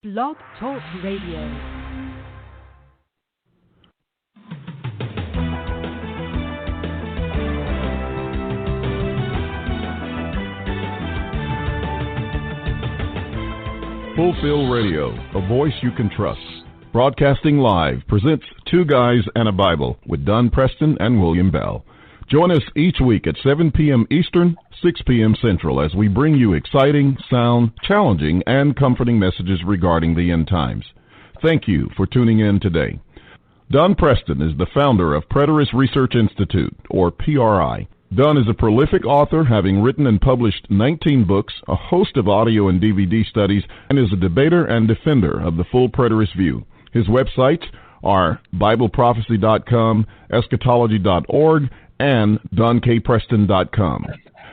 Blog Talk Radio. Fulfill Radio, a voice you can trust. Broadcasting live presents Two Guys and a Bible with Don Preston and William Bell. Join us each week at 7 p.m. Eastern, 6 p.m. Central as we bring you exciting, sound, challenging, and comforting messages regarding the end times. Thank you for tuning in today. Don Preston is the founder of Preterist Research Institute, or PRI. Don is a prolific author, having written and published 19 books, a host of audio and DVD studies, and is a debater and defender of the full preterist view. His websites are BibleProphecy.com, Eschatology.org, and DonKPreston.com.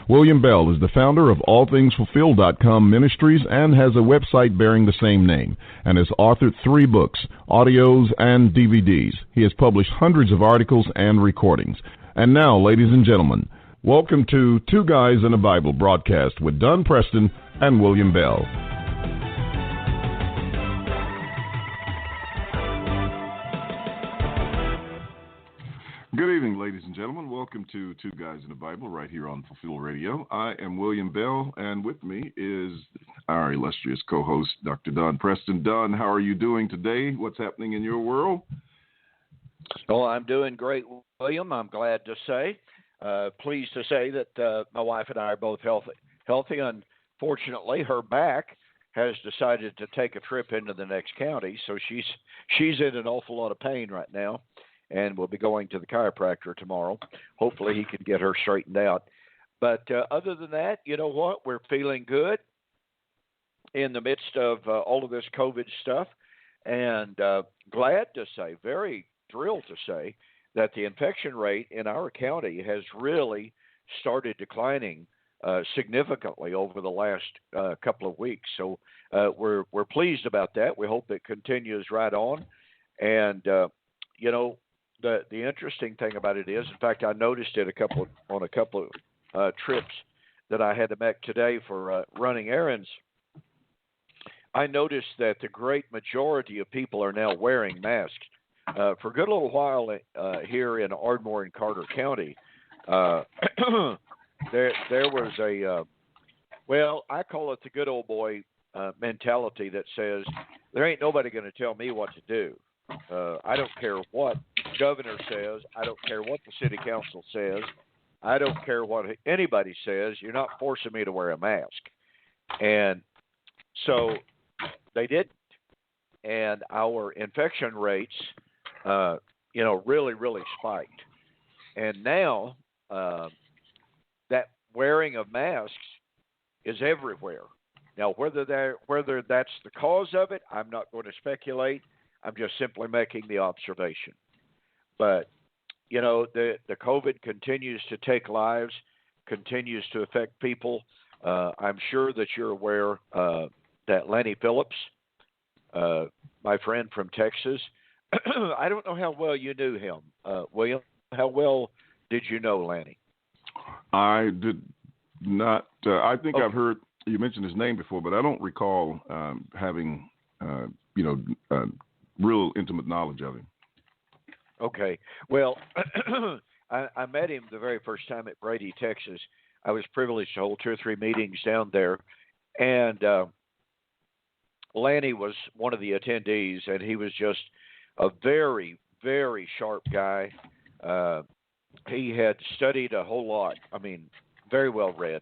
William Bell is the founder of AllThingsFulfilled.com Ministries and has a website bearing the same name, and has authored 3 books, audios, and DVDs. He has published hundreds of articles and recordings. And now, ladies and gentlemen, welcome to Two Guys and a Bible broadcast with Don Preston and William Bell. Good evening, ladies and gentlemen. Welcome to Two Guys in the Bible right here on Fulfill Radio. I am William Bell, and with me is our illustrious co-host, Dr. Don Preston. Don, how are you doing today? What's happening in your world? Well, I'm doing great, William. I'm glad to say. Pleased to say that my wife and I are both healthy. Unfortunately, her back has decided to take a trip into the next county, so she's in an awful lot of pain right now. And we'll be going to the chiropractor tomorrow. Hopefully he can get her straightened out. But other than that, you know what? We're feeling good in the midst of all of this COVID stuff. And glad to say, very thrilled to say, that the infection rate in our county has really started declining significantly over the last couple of weeks. So we're pleased about that. We hope it continues right on. And, you know, the interesting thing about it is, in fact, I noticed it on a couple of trips that I had to make today for running errands. I noticed that the great majority of people are now wearing masks. For a good little while here in Ardmore and Carter County, there was I call it the good old boy mentality that says, there ain't nobody going to tell me what to do. I don't care what the governor says. I don't care what the city council says. I don't care what anybody says. You're not forcing me to wear a mask. And so they didn't. And our infection rates, really, really spiked. And now that wearing of masks is everywhere. Now, whether that's the cause of it, I'm not going to speculate. I'm just simply making the observation. But, you know, the COVID continues to take lives, continues to affect people. I'm sure that you're aware that Lanny Phillips, my friend from Texas, I don't know how well you knew him, William. How well did you know Lanny? I did not. I think I've heard you mention his name before, but I don't recall having, real intimate knowledge of him. Okay. Well, I met him the very first time at Brady, Texas. I was privileged to hold 2 or 3 meetings down there. And Lanny was one of the attendees, and he was just a very, very sharp guy. He had studied a whole lot. I mean, very well read.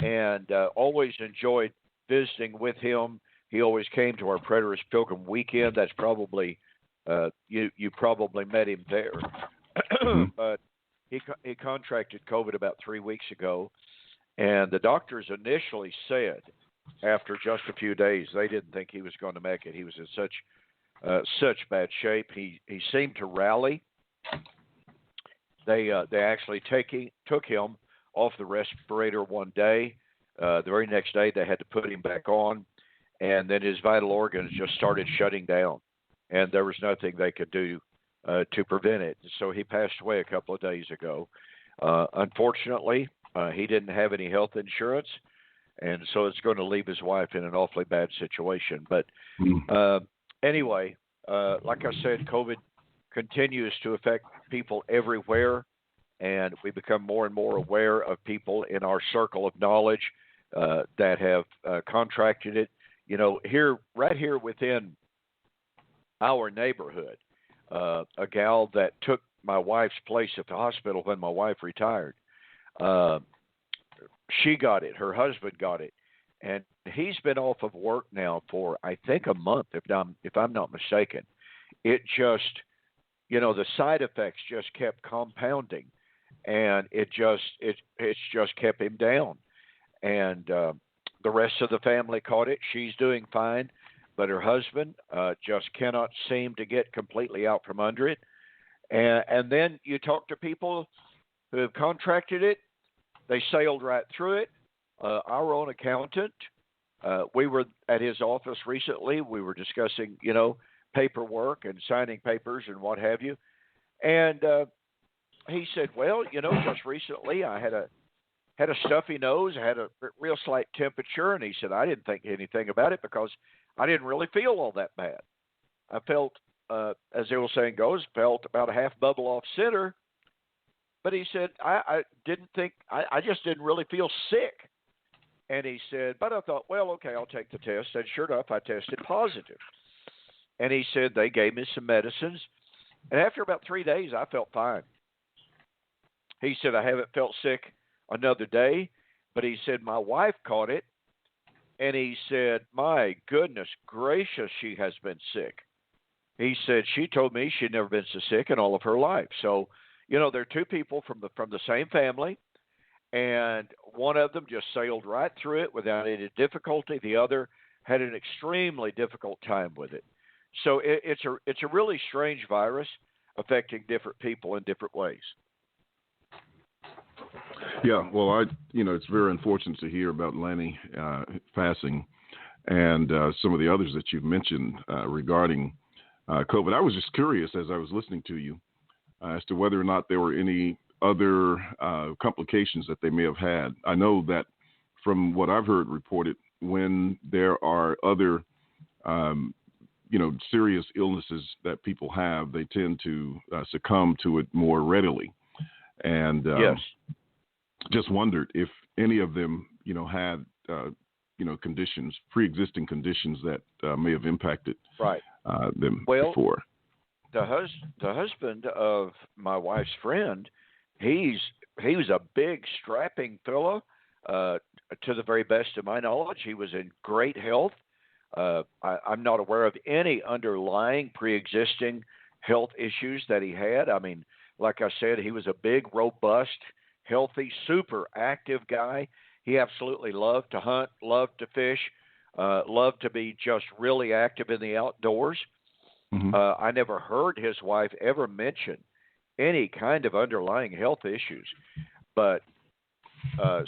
And always enjoyed visiting with him. He always came to our Preterist Pilgrim Weekend. That's probably you probably met him there. But he contracted COVID about 3 weeks ago, and the doctors initially said after just a few days they didn't think he was going to make it. He was in such bad shape. He seemed to rally. They actually took him off the respirator one day. The very next day they had to put him back on. And then his vital organs just started shutting down, and there was nothing they could do to prevent it. So he passed away a couple of days ago. Unfortunately, he didn't have any health insurance, and so it's going to leave his wife in an awfully bad situation. But anyway, like I said, COVID continues to affect people everywhere, and we become more and more aware of people in our circle of knowledge that have contracted it. Right here within our neighborhood, a gal that took my wife's place at the hospital when my wife retired, she got it. Her husband got it, and he's been off of work now for I think a month, if I'm not mistaken. It just, the side effects just kept compounding, and it's just kept him down. And the rest of the family caught it. She's doing fine, but her husband just cannot seem to get completely out from under it. And then you talk to people who have contracted it. They sailed right through it. Our own accountant, we were at his office recently. We were discussing, paperwork and signing papers and what have you. And he said, well, just recently I had a stuffy nose, I had a real slight temperature, and he said, I didn't think anything about it because I didn't really feel all that bad. I felt, as the old saying goes, felt about a half bubble off center. But he said, I just didn't really feel sick. And he said, but I thought, well, okay, I'll take the test. And sure enough, I tested positive. And he said, they gave me some medicines. And after about 3 days, I felt fine. He said, I haven't felt sick another day. But he said, my wife caught it. And he said, my goodness gracious, she has been sick. He said, she told me she'd never been so sick in all of her life. So, there are two people from the same family, and one of them just sailed right through it without any difficulty. The other had an extremely difficult time with it. So it's a really strange virus affecting different people in different ways. Yeah, well, it's very unfortunate to hear about Lanny passing, and some of the others that you've mentioned regarding COVID. I was just curious as I was listening to you as to whether or not there were any other complications that they may have had. I know that from what I've heard reported, when there are other, serious illnesses that people have, they tend to succumb to it more readily. And yes. Just wondered if any of them, had, conditions, pre-existing conditions that may have impacted them before. The husband of my wife's friend, he was a big, strapping fellow. To the very best of my knowledge, he was in great health. I'm not aware of any underlying pre-existing health issues that he had. I mean, like I said, he was a big, robust, healthy, super active guy. He absolutely loved to hunt, loved to fish, loved to be just really active in the outdoors. Mm-hmm. I never heard his wife ever mention any kind of underlying health issues. But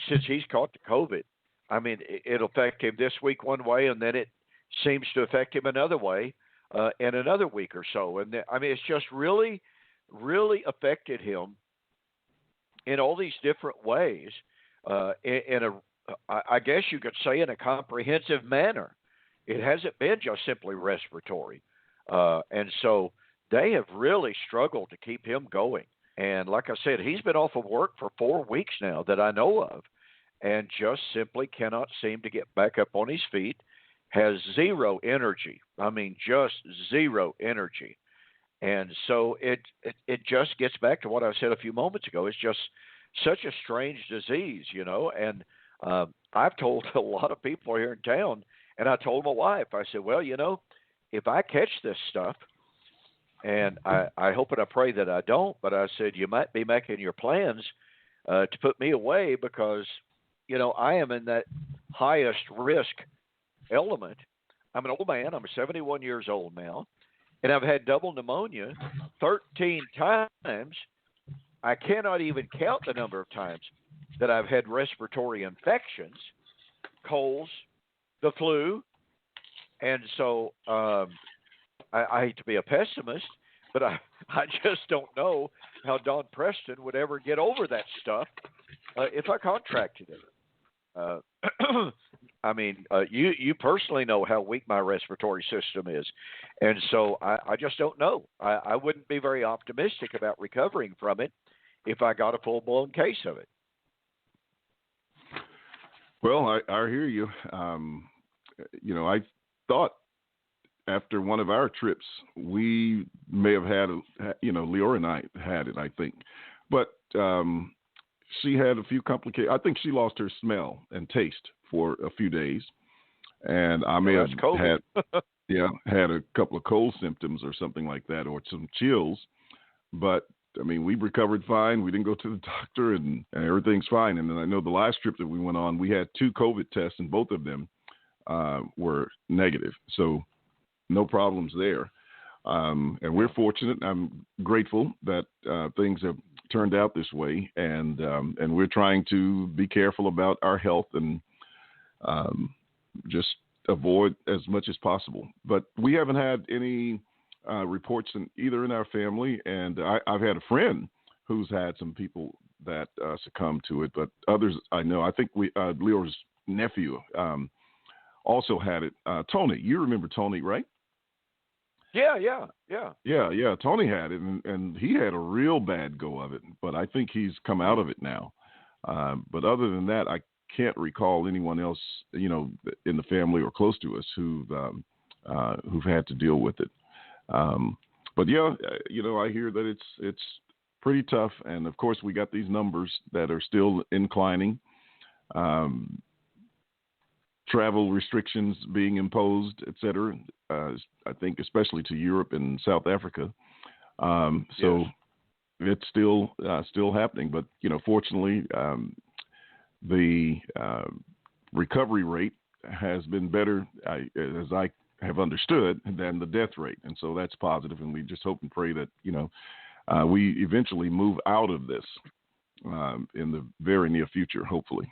since he's caught the COVID, I mean, it'll affect him this week one way, and then it seems to affect him another way in another week or so. And it's just really, really affected him in all these different ways. I guess you could say, in a comprehensive manner. It hasn't been just simply respiratory. And so they have really struggled to keep him going. And like I said, he's been off of work for 4 weeks now that I know of, and just simply cannot seem to get back up on his feet, has zero energy. I mean, just zero energy. And so it just gets back to what I said a few moments ago. It's just such a strange disease, and I've told a lot of people here in town, and I told my wife, I said, well, if I catch this stuff, and I hope and I pray that I don't, but I said, you might be making your plans to put me away because, I am in that highest risk element. I'm an old man. I'm 71 years old now, and I've had double pneumonia 13 times. I cannot even count the number of times that I've had respiratory infections, colds, the flu, and so I hate to be a pessimist, but I just don't know how Don Preston would ever get over that stuff if I contracted it. I mean, you personally know how weak my respiratory system is, and so I just don't know. I wouldn't be very optimistic about recovering from it if I got a full blown case of it. Well, I hear you. I thought after one of our trips, we may have had, Leora and I had it, I think. But she had a few complications. I think she lost her smell and taste for a few days. And I may have had a couple of cold symptoms or something like that, or some chills. But, I mean, we recovered fine. We didn't go to the doctor, and everything's fine. And then I know the last trip that we went on, we had 2 COVID tests, and both of them were negative. So no problems there. And we're fortunate. I'm grateful that things have turned out this way, and we're trying to be careful about our health and just avoid as much as possible. But we haven't had any reports in our family, and I've had a friend who's had some people that succumbed to it, but others I know. I think Leo's nephew also had it. Tony, you remember Tony, right? Yeah. Tony had it, and he had a real bad go of it, but I think he's come out of it now. But other than that, I can't recall anyone else, in the family or close to us who've had to deal with it. But yeah, I hear that it's pretty tough, and of course we got these numbers that are still inclining. Travel restrictions being imposed, et cetera. I think especially to Europe and South Africa. So it's still happening, but fortunately, the recovery rate has been better, as I have understood, than the death rate, and so that's positive. And we just hope and pray that we eventually move out of this in the very near future, hopefully.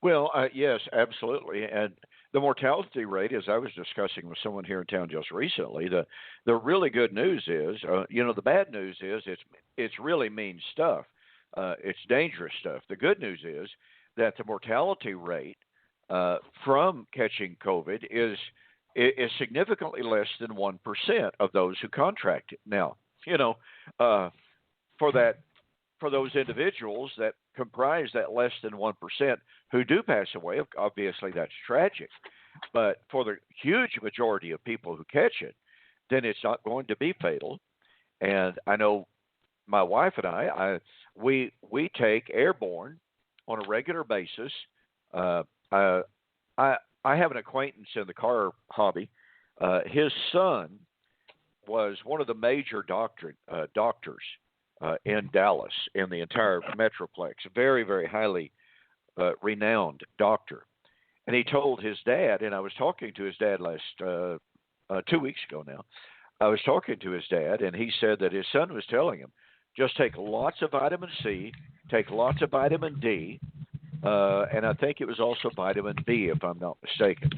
Well, yes, absolutely. And the mortality rate, as I was discussing with someone here in town just recently, the really good news is, the bad news is it's really mean stuff. It's dangerous stuff. The good news is that the mortality rate from catching COVID is significantly less than 1% of those who contract it. Now, for those individuals that comprise that less than 1% who do pass away, obviously that's tragic. But for the huge majority of people who catch it, then it's not going to be fatal. And I know my wife and we take airborne on a regular basis. I have an acquaintance in the car hobby. His son was one of the major doctors in Dallas, in the entire Metroplex, a very, very highly renowned doctor. And he told his dad, and I was talking to his dad last 2 weeks ago now. I was talking to his dad, and he said that his son was telling him, just take lots of vitamin C, take lots of vitamin D, and I think it was also vitamin B, if I'm not mistaken.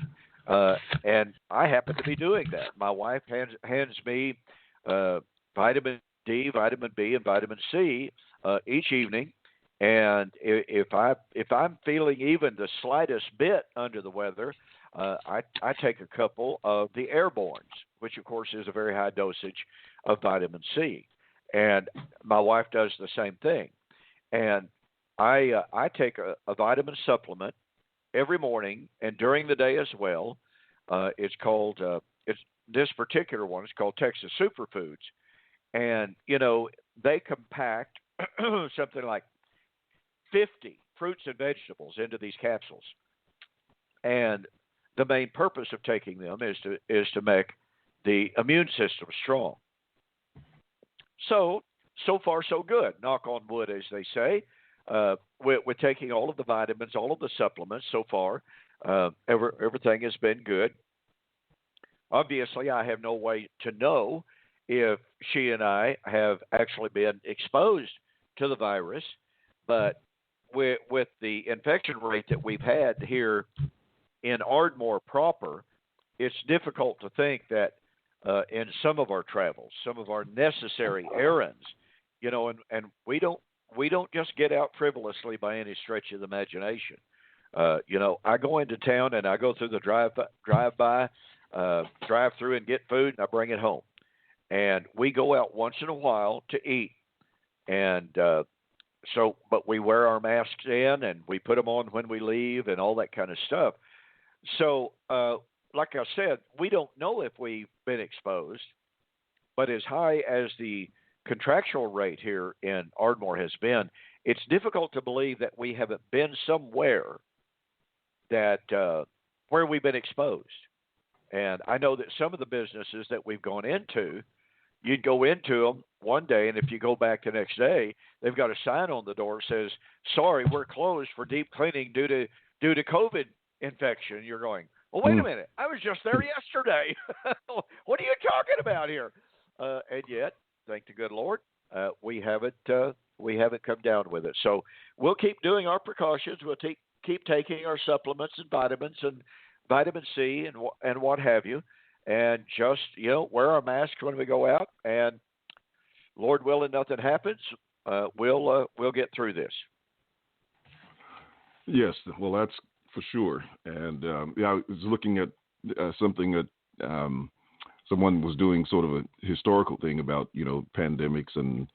And I happen to be doing that. My wife hands me vitamin D, vitamin B, and vitamin C each evening. And if I'm feeling even the slightest bit under the weather, I take a couple of the airbornes, which of course is a very high dosage of vitamin C. And my wife does the same thing. And I take a vitamin supplement every morning and during the day as well. It's called this particular one is called Texas Superfoods. And, they compact something like 50 fruits and vegetables into these capsules. And the main purpose of taking them is to make the immune system strong. So far, so good. Knock on wood, as they say. With taking all of the vitamins, all of the supplements so far, everything has been good. Obviously, I have no way to know if she and I have actually been exposed to the virus, but with the infection rate that we've had here in Ardmore proper, it's difficult to think that in some of our travels, some of our necessary errands, and we don't just get out frivolously by any stretch of the imagination. I go into town and I go through the drive through and get food and I bring it home. And we go out once in a while to eat. And but we wear our masks in and we put them on when we leave and all that kind of stuff. So, like I said, we don't know if we've been exposed, but as high as the contractual rate here in Ardmore has been, it's difficult to believe that we haven't been somewhere that where we've been exposed. And I know that some of the businesses that we've gone into, you'd go into them one day, and if you go back the next day, they've got a sign on the door that says, "Sorry, we're closed for deep cleaning due to COVID infection." You're going, "Well, wait a minute. I was just there yesterday. What are you talking about here?" And yet, thank the good Lord, we haven't come down with it. So we'll keep doing our precautions. We'll keep taking our supplements and vitamins and vitamin C and what have you, and just wear our masks when we go out. And Lord willing, nothing happens. We'll get through this. Yes, well, that's for sure. And I was looking at something that someone was doing, sort of a historical thing about pandemics and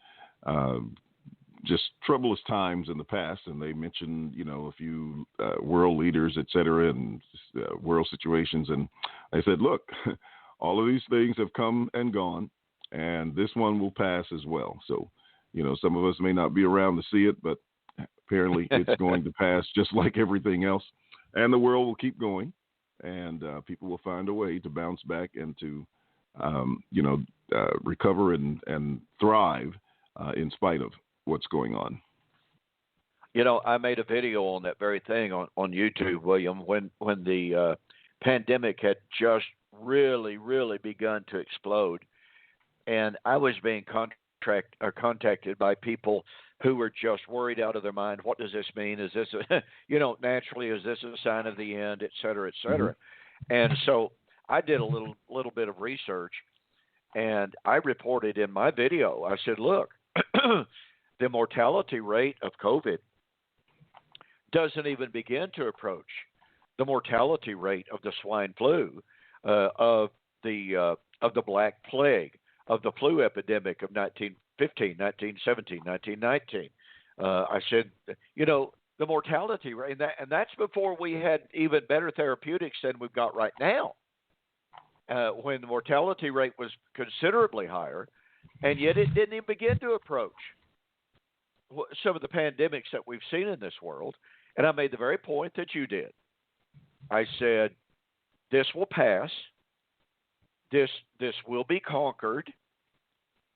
just troublous times in the past, and they mentioned a few world leaders, et cetera, and world situations, and they said, look, all of these things have come and gone, and this one will pass as well. So some of us may not be around to see it, but apparently it's going to pass just like everything else, and the world will keep going, and people will find a way to bounce back and to recover and thrive in spite of what's going on. I made a video on that very thing on YouTube, William, when the pandemic had just really, really begun to explode. And I was being contacted by people who were just worried out of their mind. What does this mean? Is this, naturally, is this a sign of the end, et cetera, et cetera? Mm-hmm. And so I did a little bit of research, and I reported in my video, I said, look, the mortality rate of COVID doesn't even begin to approach the mortality rate of the swine flu, of the Black Plague, of the flu epidemic of 1915, 1917, 1919. I said, the mortality rate, and that's before we had even better therapeutics than we've got right now, when the mortality rate was considerably higher, and yet it didn't even begin to approach some of the pandemics that we've seen in this world. And I made the very point that you did. I said, this will pass, this will be conquered,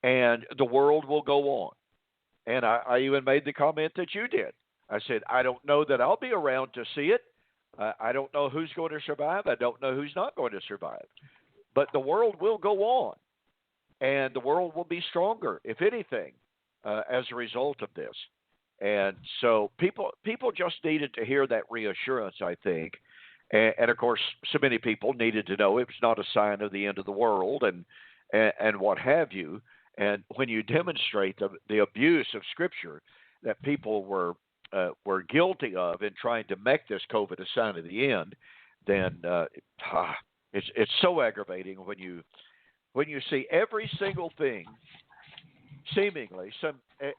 and the world will go on. And I even made the comment that you did. I said, I don't know that I'll be around to see it. I don't know who's going to survive. I don't know who's not going to survive. But the world will go on, and the world will be stronger, if anything, as a result of this. And so people just needed to hear that reassurance, I think. And of course, so many people needed to know it was not a sign of the end of the world and what have you. And when you demonstrate the abuse of Scripture that people were guilty of in trying to make this COVID a sign of the end, then it's so aggravating when you see every single thing, seemingly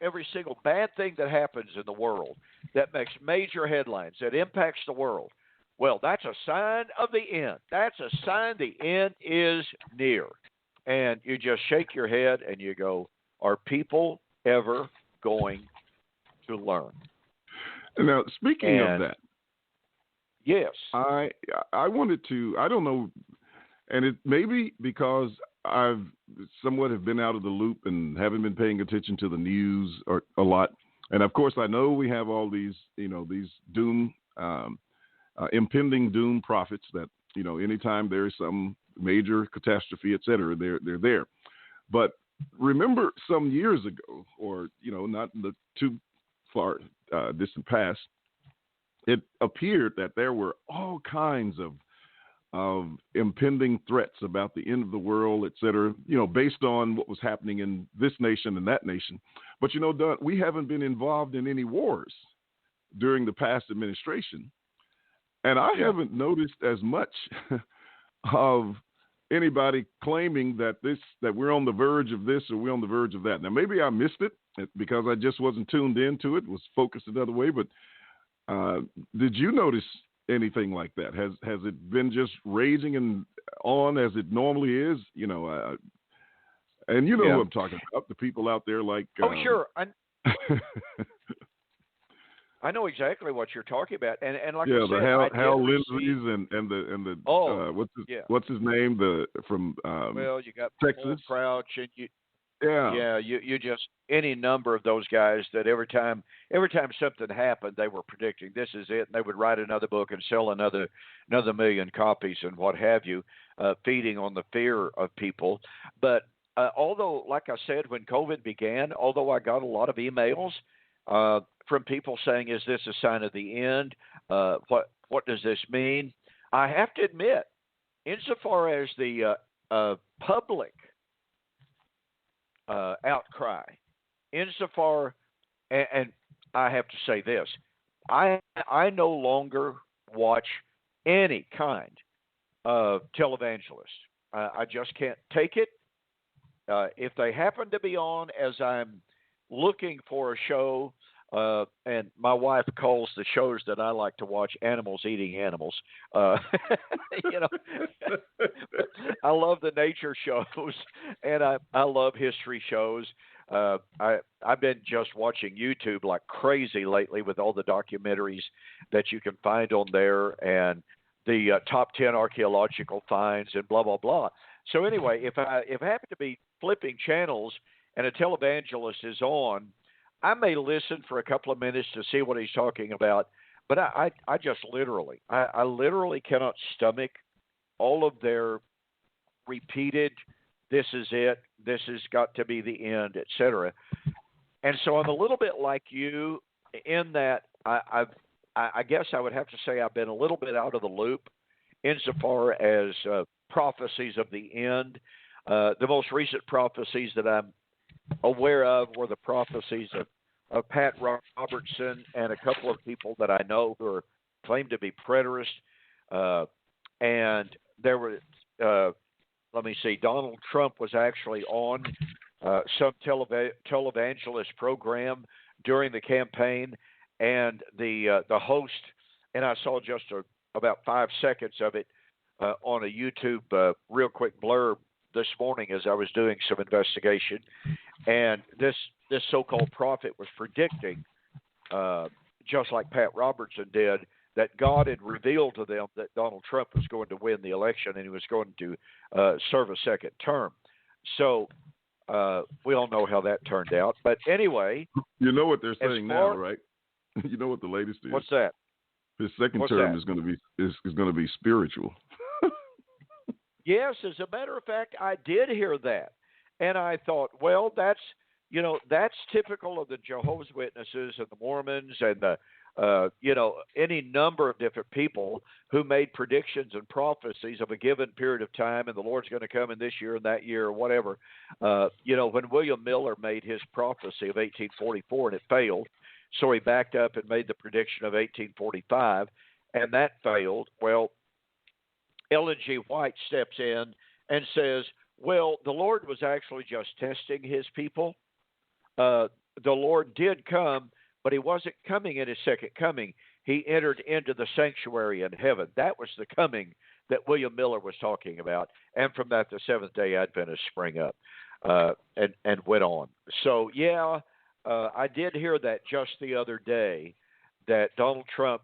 every single bad thing that happens in the world that makes major headlines, that impacts the world. Well, that's a sign of the end. That's a sign the end is near. And you just shake your head and you go, are people ever going to learn? Now, speaking of that, yes, I wanted to, I don't know, and it may be because I've somewhat have been out of the loop and haven't been paying attention to the news a lot. And of course, I know we have all these, these doom, impending doom prophets that, anytime there's some major catastrophe, et cetera, they're there. But remember some years ago, or, not in the too far distant past, it appeared that there were all kinds of impending threats about the end of the world, et cetera, based on what was happening in this nation and that nation. But, Don, we haven't been involved in any wars during the past administration. And I Yeah. haven't noticed as much of anybody claiming that we're on the verge of this or we're on the verge of that. Now, maybe I missed it because I just wasn't tuned into it, was focused another way. But did you notice anything like that? Has it been just raging and on as it normally is? And you know Yeah. who I'm talking about, the people out there like. Oh, sure. I know exactly what you're talking about, and like yeah, I said, the I Hal did Lindsays and the Oh, yeah. what's his name, the from Well, you got Paul Texas. Crouch, and Yeah. you just any number of those guys that every time something happened, they were predicting this is it, and they would write another book and sell another million copies and what have you, feeding on the fear of people. But although, like I said, when COVID began, although I got a lot of emails from people saying, "Is this a sign of the end? What does this mean?" I have to admit, insofar as the public outcry, insofar, and I have to say this, I no longer watch any kind of televangelist. I just can't take it. If they happen to be on as I'm looking for a show, and my wife calls the shows that I like to watch "animals eating animals." You know, I love the nature shows, and I love history shows. I've been just watching YouTube like crazy lately with all the documentaries that you can find on there, and the top 10 archaeological finds, and blah blah blah. So anyway, if I happen to be flipping channels and a televangelist is on, I may listen for a couple of minutes to see what he's talking about, but I just I literally cannot stomach all of their repeated, "This is it, this has got to be the end," etc. And so I'm a little bit like you in that I guess I would have to say I've been a little bit out of the loop insofar as prophecies of the end. The most recent prophecies that I'm aware of were the prophecies of Pat Robertson and a couple of people that I know who are claimed to be preterists. And there were, let me see, Donald Trump was actually on some televangelist program during the campaign, and the host, and I saw just about 5 seconds of it on a YouTube real quick blurb this morning as I was doing some investigation, and this so-called prophet was predicting, just like Pat Robertson did, that God had revealed to them that Donald Trump was going to win the election and he was going to serve a second term. So we all know how that turned out. But anyway, you know what they're saying now, right? You know what the latest is. What's that? His second term is going to be spiritual. Yes, as a matter of fact, I did hear that, and I thought, well, that's typical of the Jehovah's Witnesses and the Mormons and the any number of different people who made predictions and prophecies of a given period of time, and the Lord's going to come in this year and that year or whatever. When William Miller made his prophecy of 1844 and it failed, so he backed up and made the prediction of 1845, and that failed. Well, Ellen G. White steps in and says, well, the Lord was actually just testing his people. The Lord did come, but he wasn't coming in his second coming. He entered into the sanctuary in heaven. That was the coming that William Miller was talking about. And from that, the Seventh-day Adventists sprang up and went on. So, I did hear that just the other day, that Donald Trump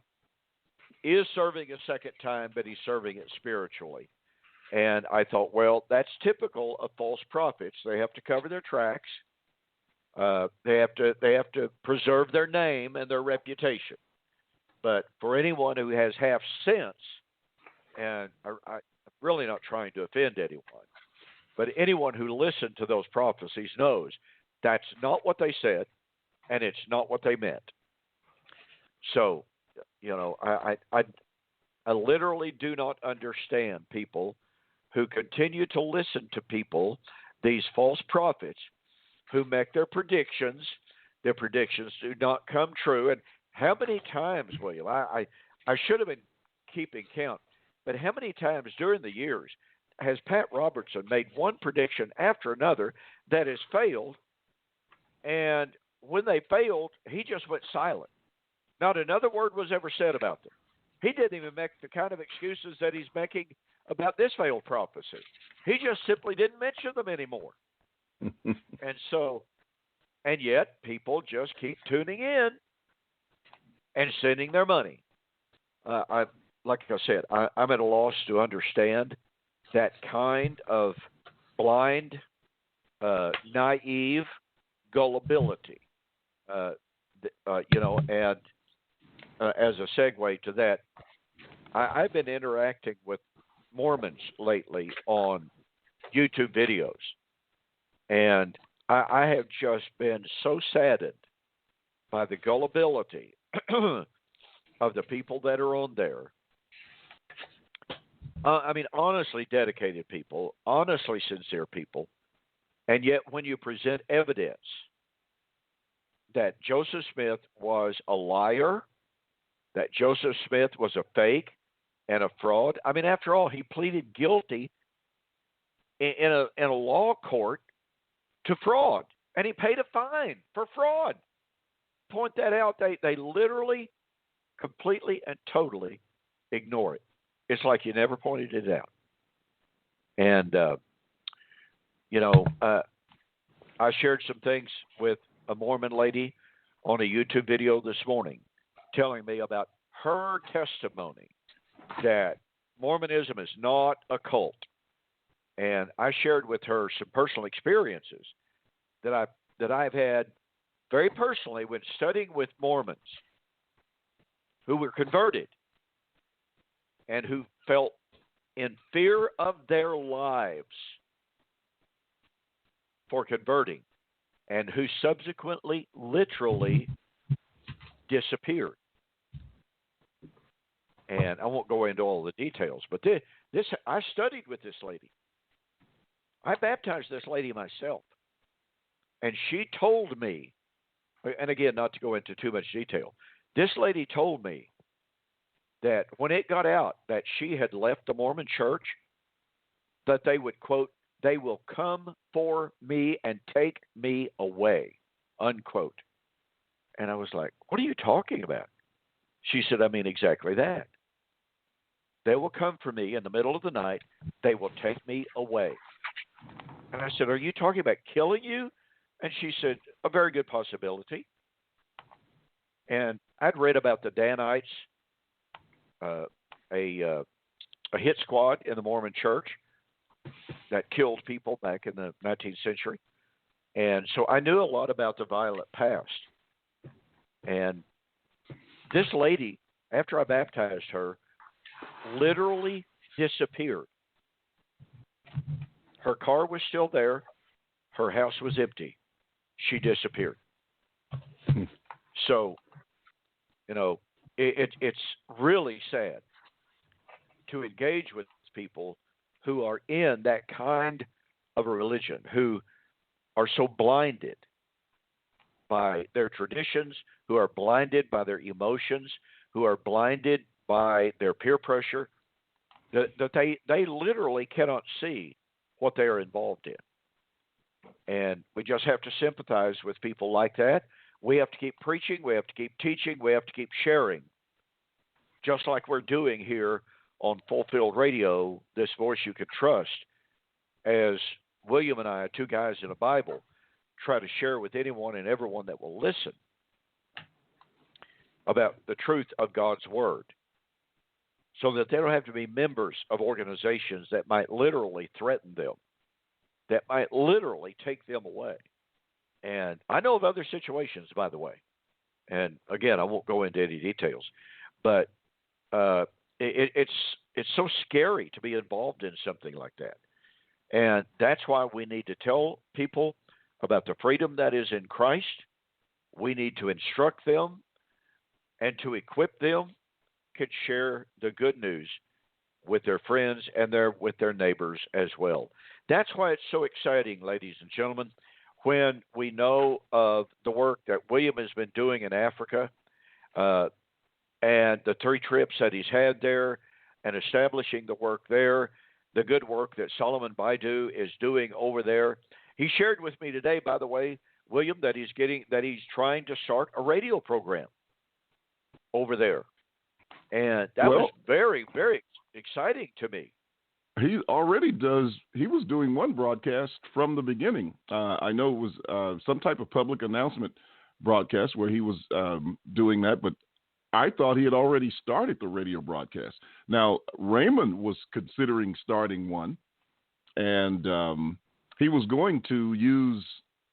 is serving a second time, but he's serving it spiritually. And I thought, well, that's typical of false prophets. They have to cover their tracks. They have to preserve their name and their reputation. But for anyone who has half sense, and I'm really not trying to offend anyone, but anyone who listened to those prophecies knows that's not what they said, and it's not what they meant. So, I literally do not understand people who continue to listen to people, these false prophets, who make their predictions. Their predictions do not come true. And how many times, William? I should have been keeping count. But how many times during the years has Pat Robertson made one prediction after another that has failed? And when they failed, he just went silent. Not another word was ever said about them. He didn't even make the kind of excuses that he's making about this failed prophecy. He just simply didn't mention them anymore. And yet people just keep tuning in and sending their money. Like I said, I'm at a loss to understand that kind of blind, naive gullibility. And as a segue to that, I've been interacting with Mormons lately on YouTube videos, and I have just been so saddened by the gullibility of the people that are on there. Honestly dedicated people, honestly sincere people, and yet when you present evidence that Joseph Smith was a liar, that Joseph Smith was a fake and a fraud. After all, he pleaded guilty in a law court to fraud, and he paid a fine for fraud. Point that out. They literally, completely, and totally ignore it. It's like you never pointed it out. And, I shared some things with a Mormon lady on a YouTube video this morning telling me about her testimony that Mormonism is not a cult. And I shared with her some personal experiences that I've had very personally when studying with Mormons who were converted and who felt in fear of their lives for converting, and who subsequently literally disappeared. And I won't go into all the details, but this I studied with this lady. I baptized this lady myself. And she told me, and again, not to go into too much detail, this lady told me that when it got out that she had left the Mormon church, that they would, quote, "They will come for me and take me away," unquote. And I was like, what are you talking about? She said, exactly that. They will come for me in the middle of the night. They will take me away. And I said, are you talking about killing you? And she said, a very good possibility. And I'd read about the Danites, a hit squad in the Mormon church that killed people back in the 19th century. And so I knew a lot about the violent past. And this lady, after I baptized her, literally disappeared. Her car was still there. Her house was empty. She disappeared. So, it's really sad to engage with people who are in that kind of a religion, who are so blinded by their traditions, who are blinded by their emotions, who are blinded by their peer pressure, that they literally cannot see what they are involved in. And we just have to sympathize with people like that. We have to keep preaching. We have to keep teaching. We have to keep sharing, just like we're doing here on Fulfilled Radio, this voice you can trust, as William and I, two guys in a Bible, try to share with anyone and everyone that will listen about the truth of God's Word, so that they don't have to be members of organizations that might literally threaten them, that might literally take them away. And I know of other situations, by the way. And again, I won't go into any details, but it's so scary to be involved in something like that. And that's why we need to tell people about the freedom that is in Christ. We need to instruct them and to equip them to share the good news with their friends and with their neighbors as well. That's why it's so exciting, ladies and gentlemen, when we know of the work that William has been doing in Africa. and the 3 trips that he's had there and establishing the work there, the good work that Solomon Baidu is doing over there. He shared with me today, by the way, William, that he's trying to start a radio program over there. And that was very, very exciting to me. He already does. He was doing one broadcast from the beginning. I know it was some type of public announcement broadcast where he was doing that, but I thought he had already started the radio broadcast. Now, Raymond was considering starting one, and he was going to use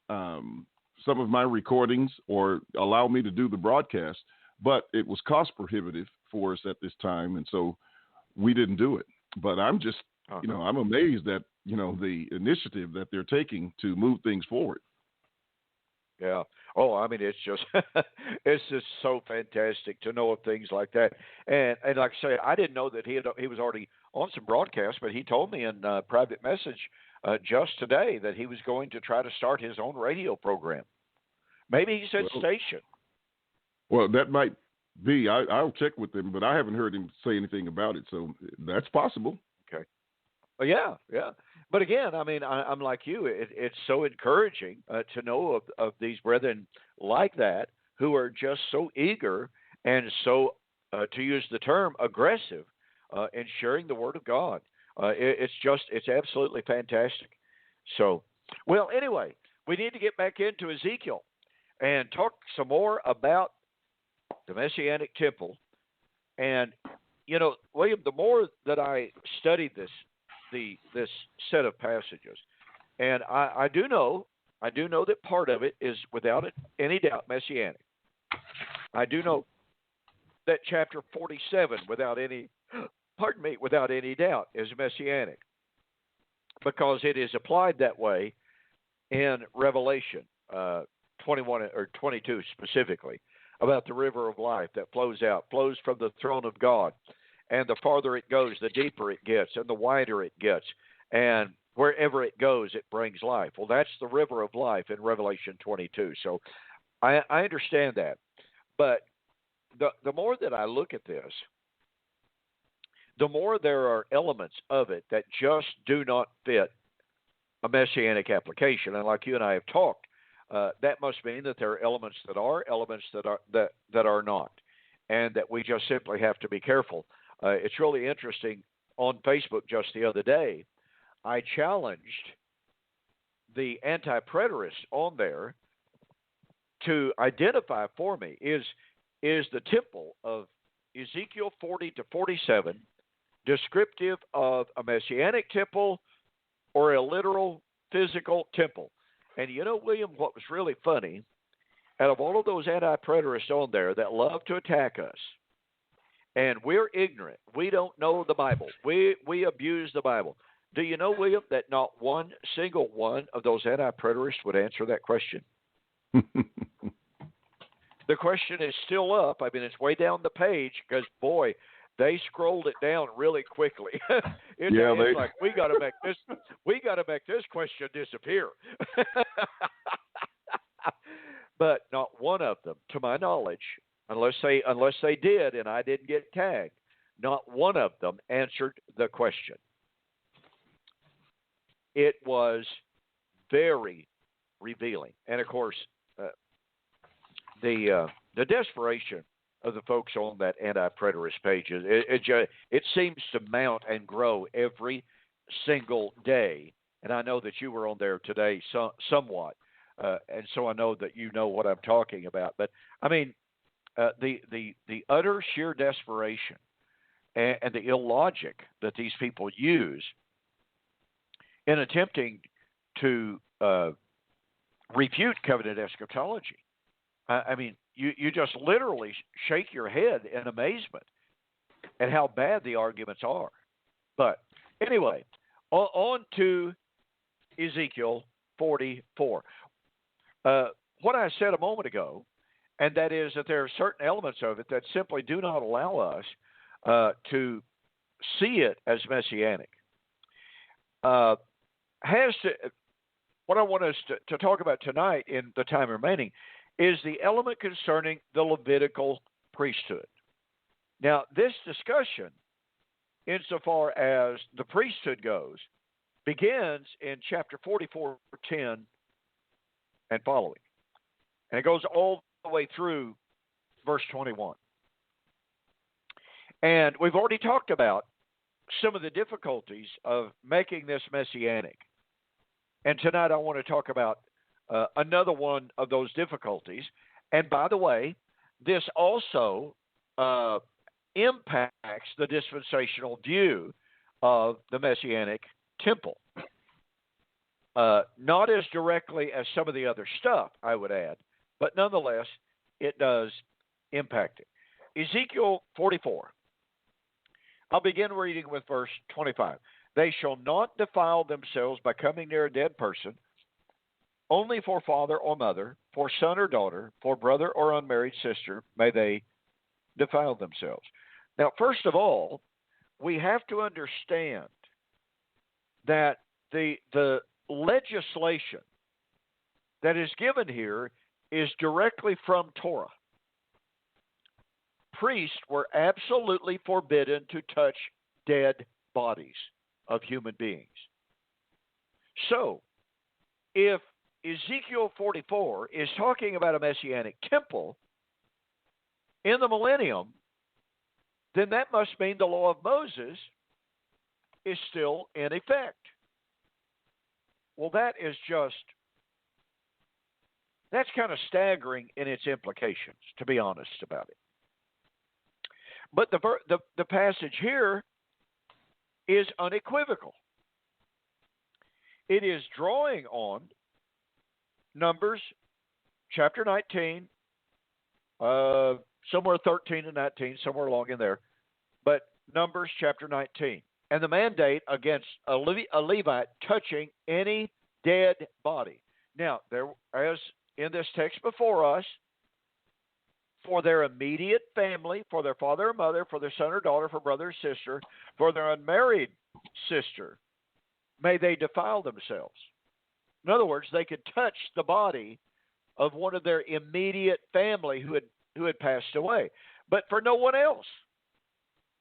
some of my recordings or allow me to do the broadcast, but it was cost prohibitive for us at this time, and so we didn't do it. But I'm just, I'm amazed at, the initiative that they're taking to move things forward. Yeah. Oh, I mean, it's just so fantastic to know of things like that. And like I say, I didn't know that he was already on some broadcasts, but he told me in a private message just today that he was going to try to start his own radio program. Maybe he said station. Well, that might be. I'll check with him, but I haven't heard him say anything about it, so that's possible. Okay. Well, yeah. But again, I mean, I'm like you. It's so encouraging to know of these brethren like that who are just so eager and so, to use the term, aggressive in sharing the Word of God. It's absolutely fantastic. So, well, anyway, we need to get back into Ezekiel and talk some more about the Messianic temple. And, William, the more that I studied this set of passages, and I do know that part of it is without any doubt Messianic. I do know that chapter 47 without any doubt is Messianic, because it is applied that way in Revelation 21 or 22 specifically, about the river of life that flows from the throne of God. And the farther it goes, the deeper it gets, and the wider it gets. And wherever it goes, it brings life. Well, that's the river of life in Revelation 22. So I understand that. But the more that I look at this, the more there are elements of it that just do not fit a Messianic application. And like you and I have talked, that must mean that there are elements that are not, and that we just simply have to be careful. It's really interesting. On Facebook just the other day, I challenged the anti-preterists on there to identify for me, is the temple of Ezekiel 40 to 47 descriptive of a Messianic temple or a literal physical temple? And William, what was really funny, out of all of those anti-preterists on there that love to attack us, and we're ignorant, we don't know the Bible, we abuse the Bible. Do you know, William, that not one single one of those anti-preterists would answer that question? The question is still up. I mean, it's way down the page because, boy, they scrolled it down really quickly. It's like we got to make this question disappear. But not one of them, to my knowledge, unless they did and I didn't get tagged, not one of them answered the question. It was very revealing, and of course, the desperation of the folks on that anti-preterist page, it seems to mount and grow every single day. And I know that you were on there today somewhat, and so I know that you know what I'm talking about. But I mean, the utter sheer desperation and the illogic that these people use in attempting to refute covenant eschatology. I mean, you just literally shake your head in amazement at how bad the arguments are. But anyway, on to Ezekiel 44. What I said a moment ago, and that is that there are certain elements of it that simply do not allow us to see it as messianic. What I want us to talk about tonight in the time remaining is the element concerning the Levitical priesthood. Now, this discussion, insofar as the priesthood goes, begins in chapter 44:10 and following. And it goes all the way through verse 21. And we've already talked about some of the difficulties of making this messianic. And tonight I want to talk about another one of those difficulties. And by the way, this also impacts the dispensational view of the Messianic temple. Not as directly as some of the other stuff, I would add, but nonetheless, it does impact it. Ezekiel 44. I'll begin reading with verse 25. They shall not defile themselves by coming near a dead person, only for father or mother, for son or daughter, for brother or unmarried sister, may they defile themselves. Now, first of all, we have to understand that the legislation that is given here is directly from Torah. Priests were absolutely forbidden to touch dead bodies of human beings. So, if Ezekiel 44 is talking about a messianic temple in the millennium, then that must mean the law of Moses is still in effect. Well, that's kind of staggering in its implications, to be honest about it. But the passage here is unequivocal. It is drawing on Numbers chapter 19, somewhere 13 and 19, somewhere along in there, but Numbers chapter 19, and the mandate against a Levite touching any dead body. Now, there, as in this text before us, for their immediate family, for their father or mother, for their son or daughter, for brother or sister, for their unmarried sister, may they defile themselves. In other words, they could touch the body of one of their immediate family who had passed away. But for no one else.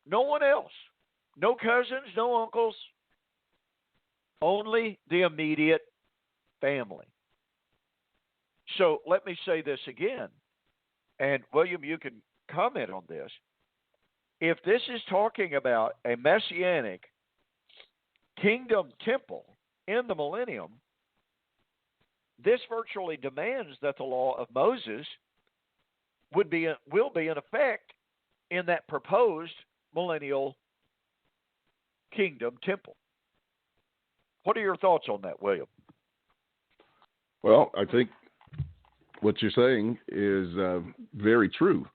No one else. No cousins, no uncles. Only the immediate family. So let me say this again. And William, you can comment on this. If this is talking about a messianic kingdom temple in the millennium, this virtually demands that the law of Moses will be in effect in that proposed millennial kingdom temple. What are your thoughts on that, William? Well, I think what you're saying is very true.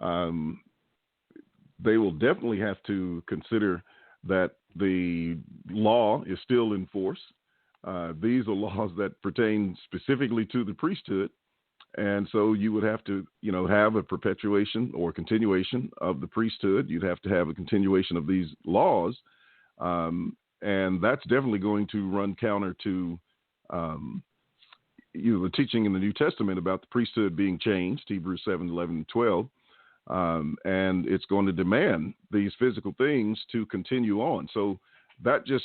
They will definitely have to consider that the law is still in force. These are laws that pertain specifically to the priesthood, and so you would have to, have a perpetuation or continuation of the priesthood. You'd have to have a continuation of these laws, and that's definitely going to run counter to the teaching in the New Testament about the priesthood being changed, Hebrews 7, 11, and 12, and it's going to demand these physical things to continue on. So that just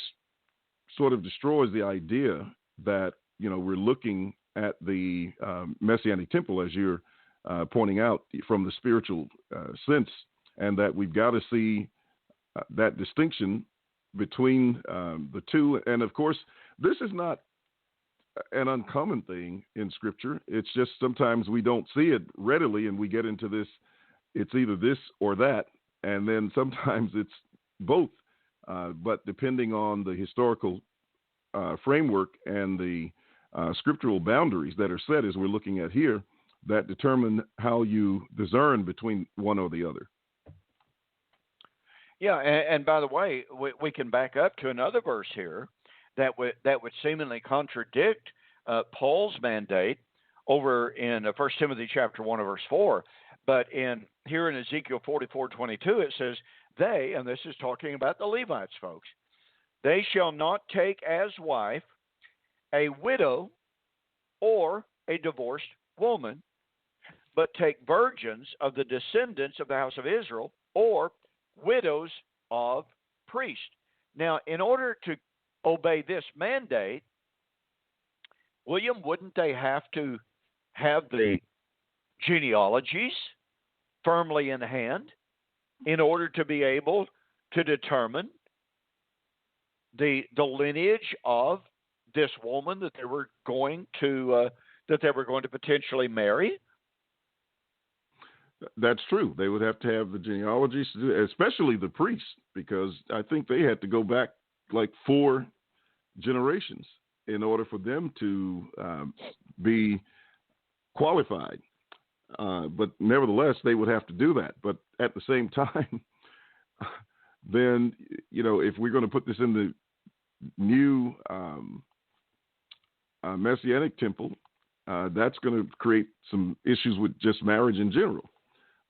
sort of destroys the idea that, we're looking at the Messianic temple, as you're pointing out, from the spiritual sense, and that we've got to see that distinction between the two. And, of course, this is not an uncommon thing in Scripture. It's just sometimes we don't see it readily, and we get into this, it's either this or that, and then sometimes it's both. But depending on the historical framework and the scriptural boundaries that are set, as we're looking at here, that determine how you discern between one or the other. Yeah, and by the way, we can back up to another verse here that would seemingly contradict Paul's mandate over in 1 Timothy chapter 1 verse 4. But here in Ezekiel 44:22, it says, they, and this is talking about the Levites, folks, they shall not take as wife a widow or a divorced woman, but take virgins of the descendants of the house of Israel or widows of priests. Now, in order to obey this mandate, William, wouldn't they have to have the genealogies firmly in hand in order to be able to determine the lineage of this woman that they were going to potentially marry? That's true. They would have to have the genealogies to do it, especially the priests, because I think they had to go back like 4 generations in order for them to be qualified. But nevertheless, they would have to do that. But at the same time, then, if we're going to put this in the new Messianic temple, that's going to create some issues with just marriage in general.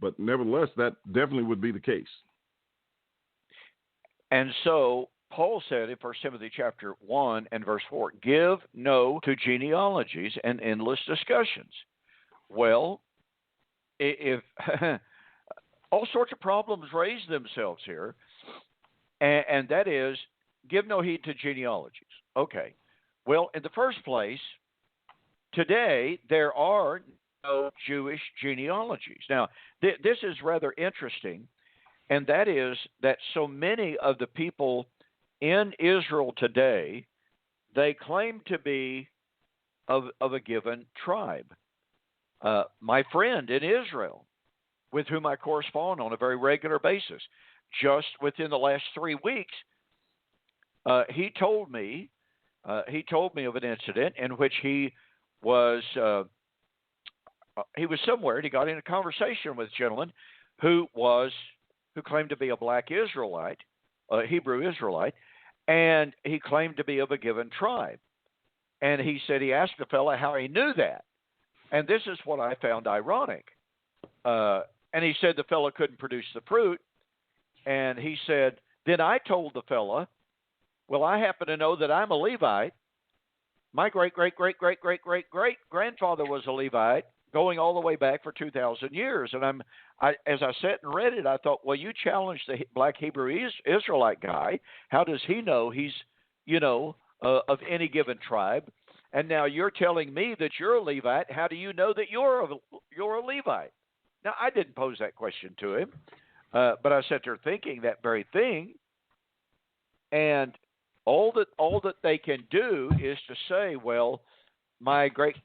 But nevertheless, that definitely would be the case. And so Paul said in 1 Timothy chapter 1 and verse 4, give no to genealogies and endless discussions. Well, if all sorts of problems raise themselves here, and that is, give no heed to genealogies. Okay. Well, in the first place, today there are no Jewish genealogies. Now, this is rather interesting, and that is that so many of the people in Israel today, they claim to be of a given tribe. My friend in Israel, with whom I correspond on a very regular basis, just within the last 3 weeks, he told me of an incident in which he was somewhere and he got in a conversation with a gentleman who claimed to be a black Israelite, a Hebrew Israelite, and he claimed to be of a given tribe. And he said he asked the fellow how he knew that. And this is what I found ironic. And he said the fellow couldn't produce the fruit. And he said, then I told the fellow, well, I happen to know that I'm a Levite. My great-great-great-great-great-great-grandfather was a Levite, going all the way back for 2,000 years. And as I sat and read it, I thought, well, you challenged the black Hebrew Israelite guy. How does he know he's, of any given tribe? And now you're telling me that you're a Levite. How do you know that you're a Levite? Now, I didn't pose that question to him, but I sat there thinking that very thing. And all that they can do is to say, well, my great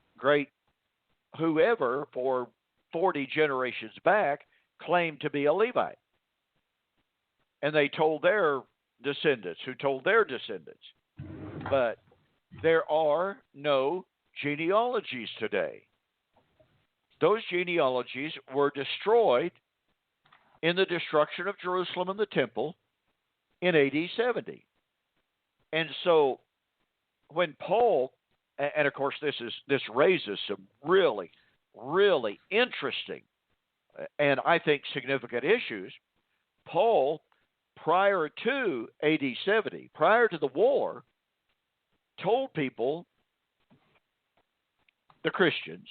whoever for 40 generations back claimed to be a Levite. And they told their descendants, who told their descendants. But there are no genealogies today. Those genealogies were destroyed in the destruction of Jerusalem and the temple in AD 70. And so when Paul, and of course this raises some really, really interesting and I think significant issues, Paul, prior to AD 70, prior to the war, told people, the Christians,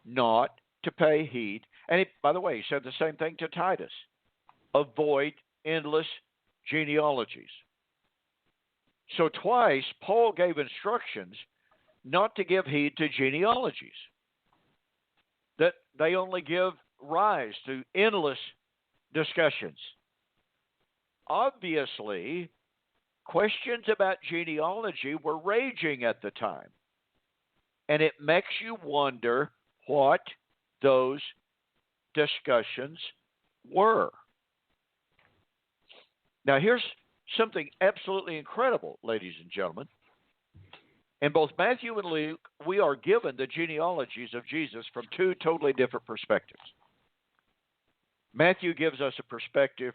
not to pay heed. And by the way, he said the same thing to Titus. Avoid endless genealogies. So twice, Paul gave instructions not to give heed to genealogies, that they only give rise to endless discussions. Obviously, questions about genealogy were raging at the time, and it makes you wonder what those discussions were. Now, here's something absolutely incredible, ladies and gentlemen. In both Matthew and Luke, we are given the genealogies of Jesus from 2 totally different perspectives. Matthew gives us a perspective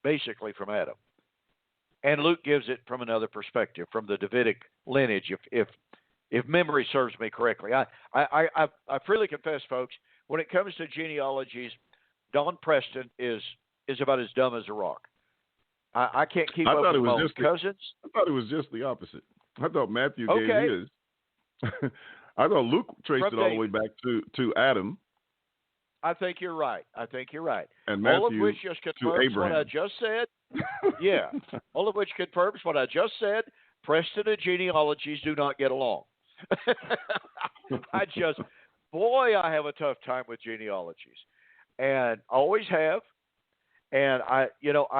basically from Adam, and Luke gives it from another perspective, from the Davidic lineage, if memory serves me correctly. I freely confess, folks, when it comes to genealogies, Don Preston is about as dumb as a rock. I can't keep up with my own cousins. I thought it was just the opposite. I thought Matthew gave his. I thought Luke traced it all the way back to Adam. I think you're right. And All of Matthew which just to confirms what I Abraham. just said. Yeah. All of which confirms what I just said. Preston and genealogies do not get along. I have a tough time with genealogies, and always have. And I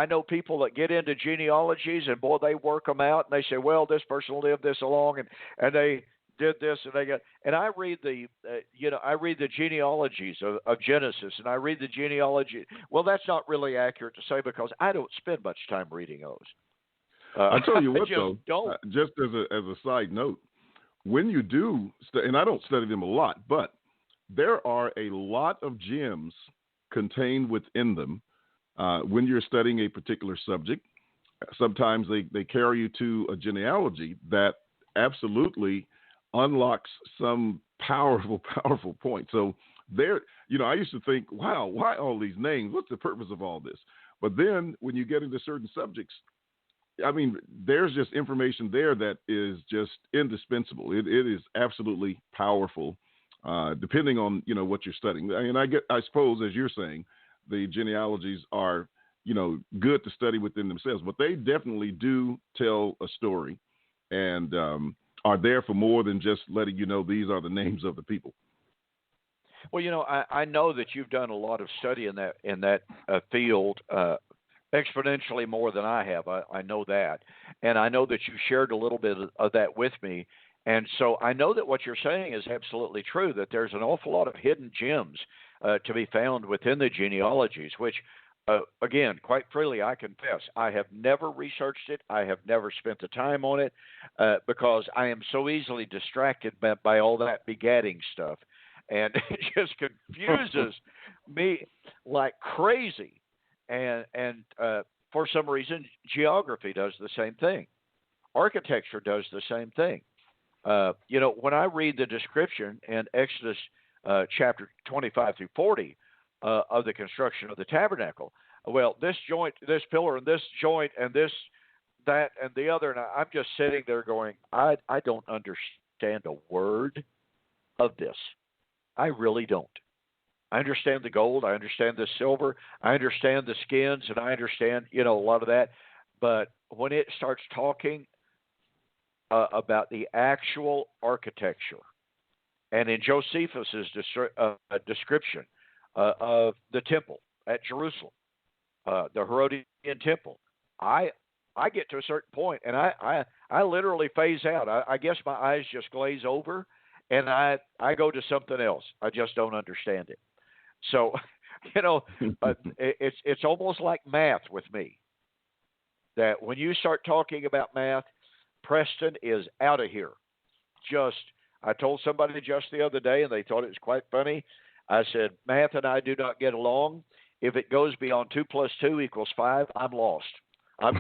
know people that get into genealogies, and boy, they work them out, and they say, well, this person lived this long, and they did this, and I read the genealogies of Genesis, and I read the genealogy. Well, that's not really accurate to say because I don't spend much time reading those. I tell you what, just as a side note, when you do, and I don't study them a lot, but there are a lot of gems contained within them. When you're studying a particular subject, sometimes they carry you to a genealogy that absolutely unlocks some powerful point. So there, I used to think, wow, why all these names? What's the purpose of all this? But then when you get into certain subjects, I mean, there's just information there that is just indispensable. It is absolutely powerful, depending on, what you're studying. And I suppose, as you're saying, the genealogies are, good to study within themselves, but they definitely do tell a story and are there for more than just letting you know these are the names of the people. Well, I know that you've done a lot of study in that field, exponentially more than I have. I know that, and I know that you shared a little bit of that with me. And so I know that what you're saying is absolutely true, that there's an awful lot of hidden gems to be found within the genealogies, which, again, quite freely, I confess, I have never researched it. I have never spent the time on it because I am so easily distracted by all that begatting stuff. And it just confuses me like crazy. And for some reason, geography does the same thing. Architecture does the same thing. When I read the description in Exodus chapter 25 through 40 of the construction of the tabernacle, well, this joint, this pillar, and this joint, and this, that, and the other, and I'm just sitting there going, I don't understand a word of this. I really don't. I understand the gold, I understand the silver, I understand the skins, and I understand, a lot of that. But when it starts talking about the actual architecture, and in Josephus's description of the temple at Jerusalem, the Herodian temple, I get to a certain point, and I literally phase out. I guess my eyes just glaze over, and I go to something else. I just don't understand it. So, it's almost like math with me. That when you start talking about math, Preston is out of here. I told somebody just the other day, and they thought it was quite funny. I said, math and I do not get along. If it goes beyond 2 + 2 = 5, I'm lost. I'm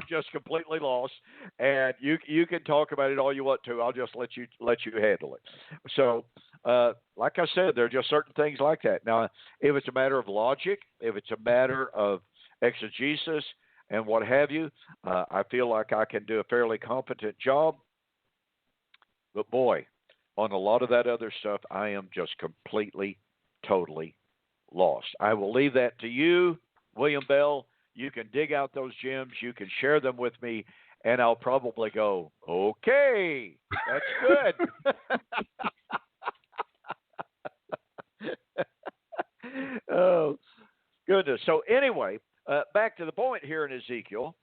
just completely lost. And you can talk about it all you want to. I'll just let you handle it. So, like I said, there are just certain things like that. Now, if it's a matter of logic, if it's a matter of exegesis and what have you, I feel like I can do a fairly competent job. But boy, on a lot of that other stuff, I am just completely, totally lost. I will leave that to you, William Bell. You can dig out those gems. You can share them with me, and I'll probably go, okay, that's good. Oh, goodness. So anyway, back to the point here in Ezekiel.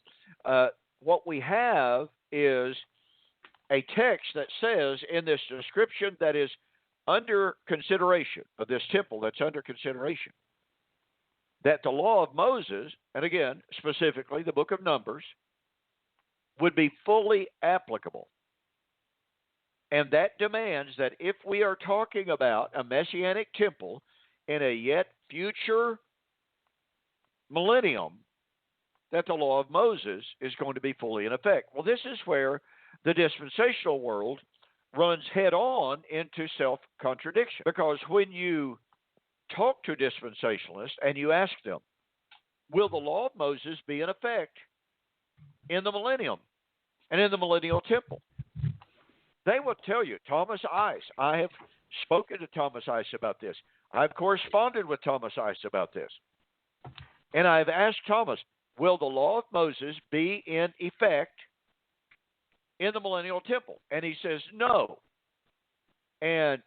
What we have is a text that says in this description that is under consideration, of this temple that's under consideration, that the law of Moses, and again, specifically the book of Numbers, would be fully applicable. And that demands that if we are talking about a Messianic temple in a yet future millennium, that the law of Moses is going to be fully in effect. Well, this is where the dispensational world runs head on into self-contradiction. Because when you talk to dispensationalists and you ask them, will the law of Moses be in effect in the millennium and in the millennial temple? They will tell you, Thomas Ice, I have spoken to Thomas Ice about this. I've corresponded with Thomas Ice about this. And I've asked Thomas, will the law of Moses be in effect in the millennial temple? And he says no. And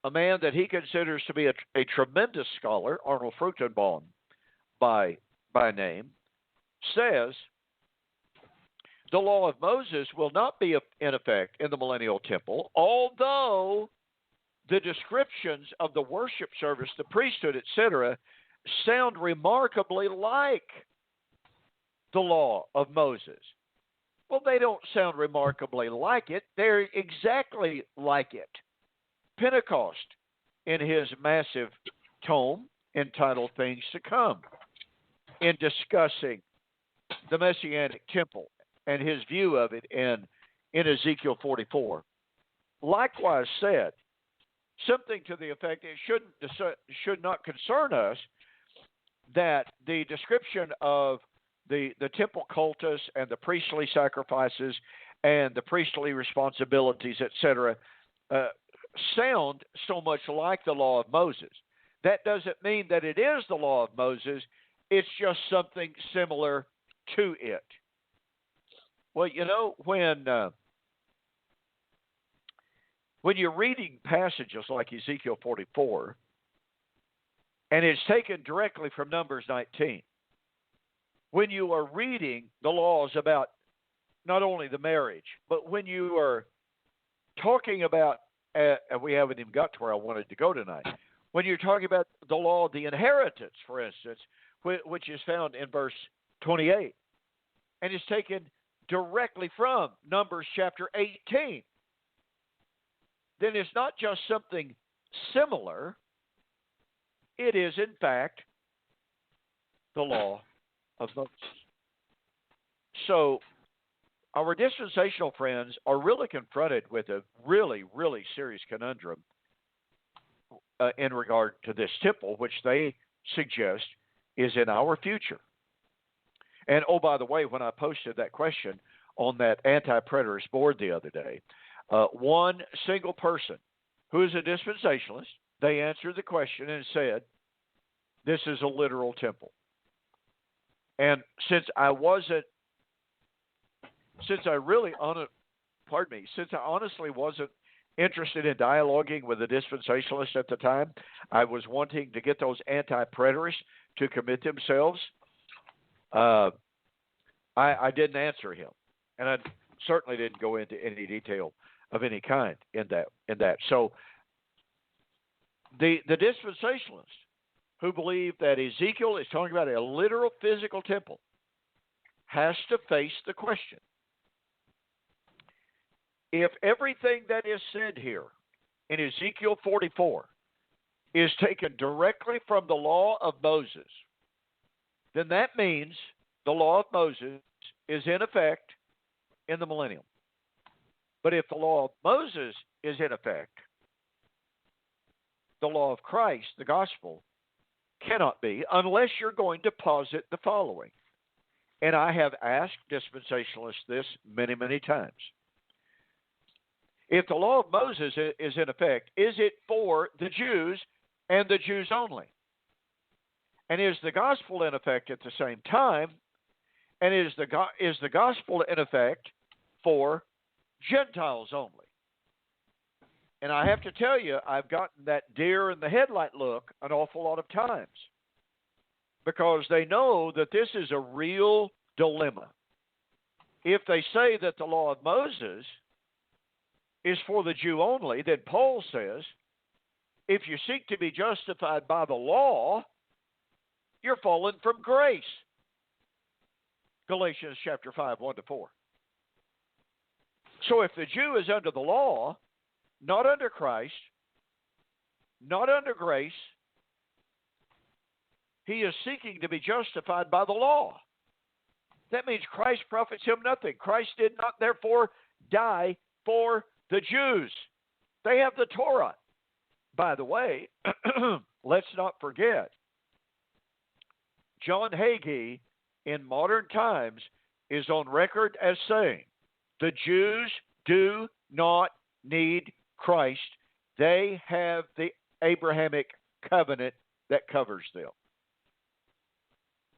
a man that he considers to be a tremendous scholar, Arnold Fruchtenbaum by name, says the law of Moses will not be in effect in the millennial temple, although the descriptions of the worship service, the priesthood, etc., sound remarkably like the law of Moses. Well, they don't sound remarkably like it. They're exactly like it. Pentecost, in his massive tome entitled Things to Come, in discussing the Messianic temple and his view of it in Ezekiel 44, likewise said something to the effect it should not concern us that the description of the temple cultus and the priestly sacrifices and the priestly responsibilities, etc., sound so much like the law of Moses. That doesn't mean that it is the law of Moses. It's just something similar to it. Well, you know, when you're reading passages like Ezekiel 44, and it's taken directly from Numbers 19, when you are reading the laws about not only the marriage, but when you are talking about, and we haven't even got to where I wanted to go tonight, when you're talking about the law of the inheritance, for instance, which is found in verse 28, and is taken directly from Numbers chapter 18, then it's not just something similar. It is, in fact, the law of Moses. So our dispensational friends are really confronted with a really, really serious conundrum in regard to this temple, which they suggest is in our future. And, oh, by the way, when I posted that question on that anti-preterist board the other day, one single person who is a dispensationalist, they answered the question and said, this is a literal temple. And since I honestly wasn't interested in dialoguing with the dispensationalists at the time, I was wanting to get those anti-preterists to commit themselves. I didn't answer him, and I certainly didn't go into any detail of any kind in that. So the dispensationalists who believe that Ezekiel is talking about a literal physical temple has to face the question: if everything that is said here in Ezekiel 44 is taken directly from the law of Moses, then that means the law of Moses is in effect in the millennium. But if the law of Moses is in effect, the law of Christ, the gospel, cannot be unless you're going to posit the following. And I have asked dispensationalists this many, many times. If the law of Moses is in effect, is it for the Jews and the Jews only? And is the gospel in effect at the same time? And is the gospel in effect for Gentiles only? And I have to tell you, I've gotten that deer in the headlight look an awful lot of times, because they know that this is a real dilemma. If they say that the law of Moses is for the Jew only, then Paul says, if you seek to be justified by the law, you're fallen from grace. Galatians chapter 5, 1-4. So if the Jew is under the law, not under Christ, not under grace, he is seeking to be justified by the law. That means Christ profits him nothing. Christ did not, therefore, die for the Jews. They have the Torah. By the way, let's not forget, John Hagee in modern times is on record as saying the Jews do not need Christ They have the Abrahamic covenant that covers them.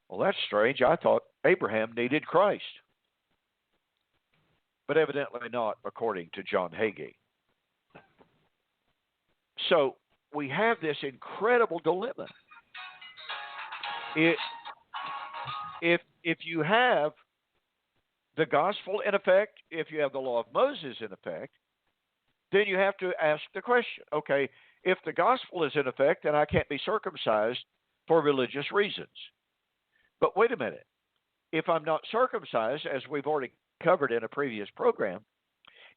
Well, that's strange. I thought Abraham needed Christ. But evidently not, according to John Hagee. So we have this incredible dilemma. If you have the gospel in effect, if you have the law of Moses in effect, then you have to ask the question, okay, if the gospel is in effect, then I can't be circumcised for religious reasons. But wait a minute. If I'm not circumcised, as we've already covered in a previous program,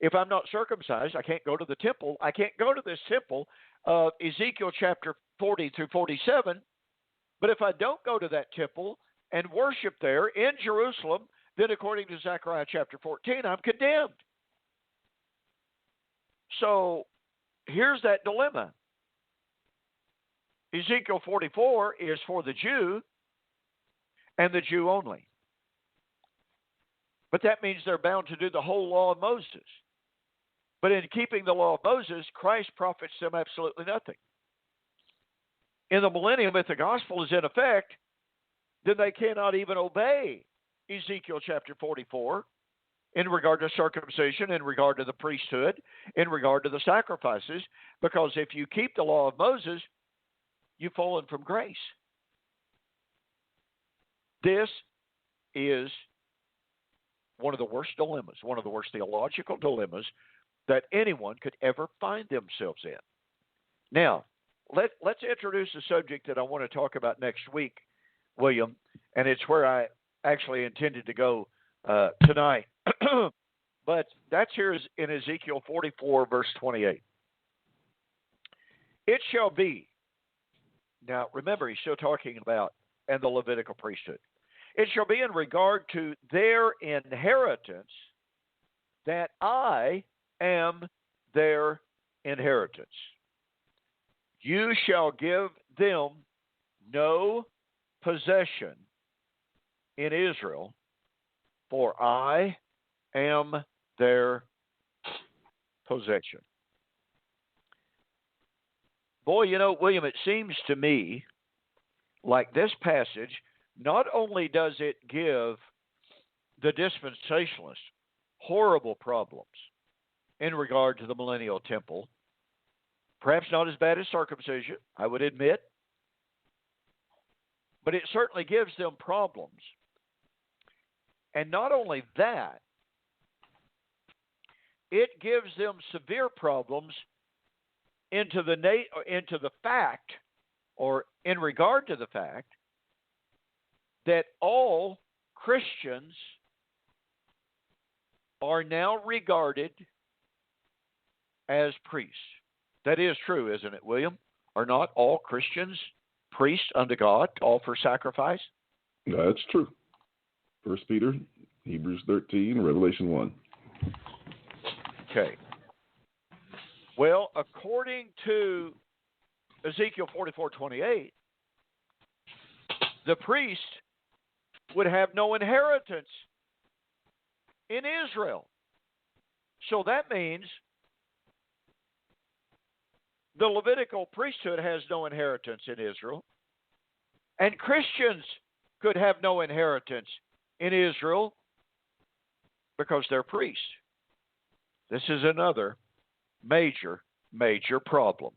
if I'm not circumcised, I can't go to the temple. I can't go to this temple of Ezekiel chapter 40 through 47. But if I don't go to that temple and worship there in Jerusalem, then according to Zechariah chapter 14, I'm condemned. So here's that dilemma. Ezekiel 44 is for the Jew and the Jew only. But that means they're bound to do the whole law of Moses. But in keeping the law of Moses, Christ profits them absolutely nothing. In the millennium, if the gospel is in effect, then they cannot even obey Ezekiel chapter 44 in regard to circumcision, in regard to the priesthood, in regard to the sacrifices, because if you keep the law of Moses, you've fallen from grace. This is one of the worst dilemmas, one of the worst theological dilemmas that anyone could ever find themselves in. Now, let's introduce a subject that I want to talk about next week, William, and it's where I actually intended to go tonight. But that's here in Ezekiel 44, verse 28. It shall be, now remember, he's still talking about and the Levitical priesthood. It shall be in regard to their inheritance that I am their inheritance. You shall give them no possession in Israel, for I am their possession. Boy, you know, William, it seems to me like this passage, not only does it give the dispensationalists horrible problems in regard to the millennial temple, perhaps not as bad as circumcision, I would admit, but it certainly gives them problems. And not only that, it gives them severe problems into the fact, or in regard to the fact, that all Christians are now regarded as priests. That is true, isn't it, William? Are not all Christians priests unto God to offer sacrifice? That's true. 1 Peter, Hebrews 13, Revelation 1. Okay. Well, according to Ezekiel 44:28, the priest would have no inheritance in Israel. So that means the Levitical priesthood has no inheritance in Israel, and Christians could have no inheritance in Israel because they're priests. This is another major problem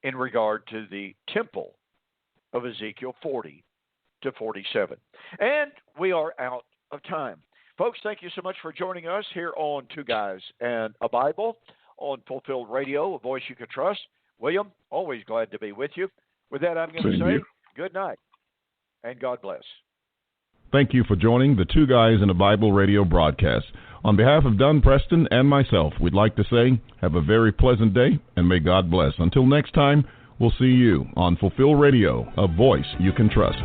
in regard to the temple of Ezekiel 40 to 47. And we are out of time. Folks, thank you so much for joining us here on Two Guys and a Bible on Fulfilled Radio, a voice you can trust. William, always glad to be with you. With that, I'm going to say good night and God bless. Thank you for joining the Two Guys and a Bible radio broadcast. On behalf of Dunn Preston and myself, we'd like to say have a very pleasant day and may God bless. Until next time, we'll see you on Fulfill Radio, a voice you can trust.